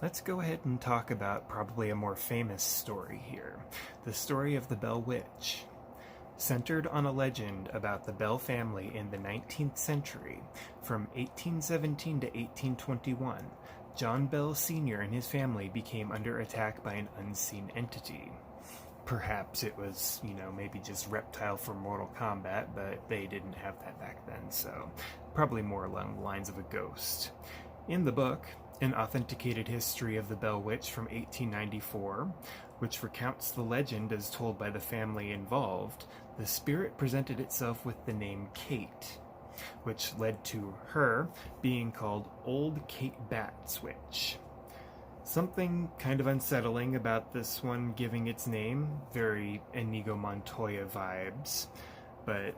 Let's go ahead and talk about probably a more famous story here, the story of the Bell Witch. Centered on a legend about the Bell family in the 19th century, from 1817 to 1821, John Bell Sr. and his family became under attack by an unseen entity. Perhaps it was, maybe just reptile from Mortal Kombat, but they didn't have that back then, so probably more along the lines of a ghost. In the book, An Authenticated History of the Bell Witch from 1894, which recounts the legend as told by the family involved, the spirit presented itself with the name Kate, which led to her being called Old Kate Bat's Witch. Something kind of unsettling about this one giving its name, very Inigo Montoya vibes, but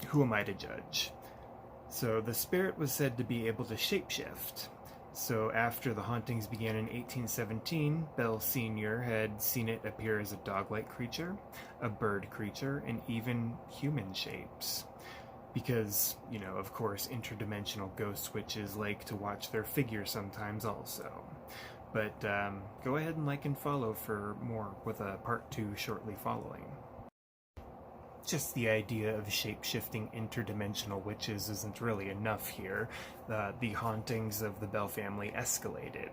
who am I to judge? So the spirit was said to be able to shapeshift. So after the hauntings began in 1817, Bell Sr. had seen it appear as a dog-like creature, a bird creature, and even human shapes. Because, of course, interdimensional ghost witches like to watch their figure sometimes also. But go ahead and like and follow for more with a part 2 shortly following. Just the idea of shape-shifting interdimensional witches isn't really enough here. The hauntings of the Bell family escalated,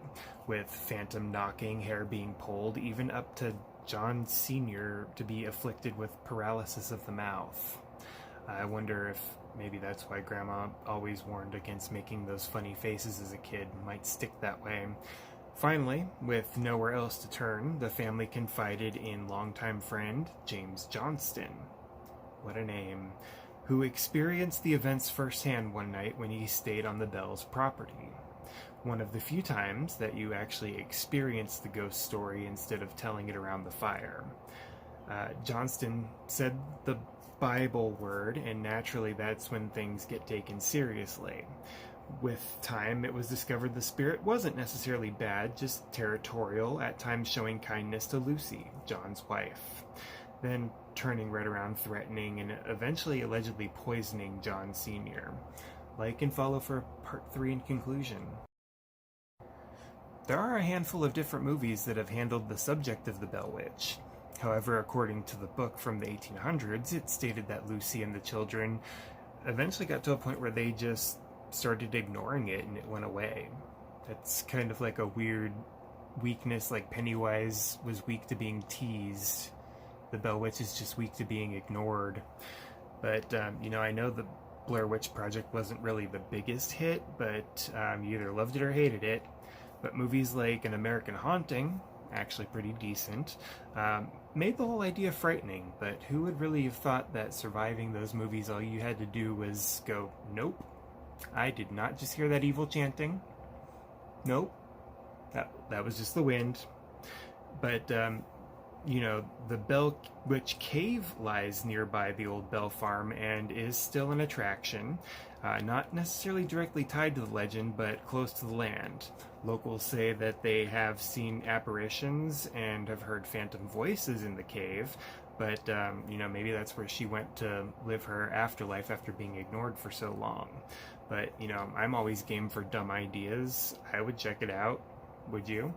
with phantom knocking, hair being pulled, even up to John Sr. to be afflicted with paralysis of the mouth. I wonder if maybe that's why Grandma always warned against making those funny faces as a kid. Might stick that way. Finally, with nowhere else to turn, the family confided in longtime friend James Johnston. What a name. Who experienced the events firsthand one night when he stayed on the Bell's property. One of the few times that you actually experienced the ghost story instead of telling it around the fire. Johnston said the Bible word, and naturally that's when things get taken seriously. With time, it was discovered the spirit wasn't necessarily bad, just territorial, at times showing kindness to Lucy, John's wife. Then turning right around, threatening, and eventually allegedly poisoning John Sr. Like and follow for part 3 and conclusion. There are a handful of different movies that have handled the subject of the Bell Witch. However, according to the book from the 1800s, it stated that Lucy and the children eventually got to a point where they just started ignoring it and it went away. That's kind of like a weird weakness, like Pennywise was weak to being teased. The Bell Witch is just weak to being ignored. But, I know the Blair Witch Project wasn't really the biggest hit, but you either loved it or hated it. But movies like An American Haunting, actually pretty decent, made the whole idea frightening. But who would really have thought that surviving those movies, all you had to do was go, nope, I did not just hear that evil chanting. Nope, that was just the wind. But, the Bell Witch Cave lies nearby the old Bell Farm and is still an attraction. Not necessarily directly tied to the legend, but close to the land. Locals say that they have seen apparitions and have heard phantom voices in the cave, but, maybe that's where she went to live her afterlife after being ignored for so long. But, I'm always game for dumb ideas. I would check it out. Would you?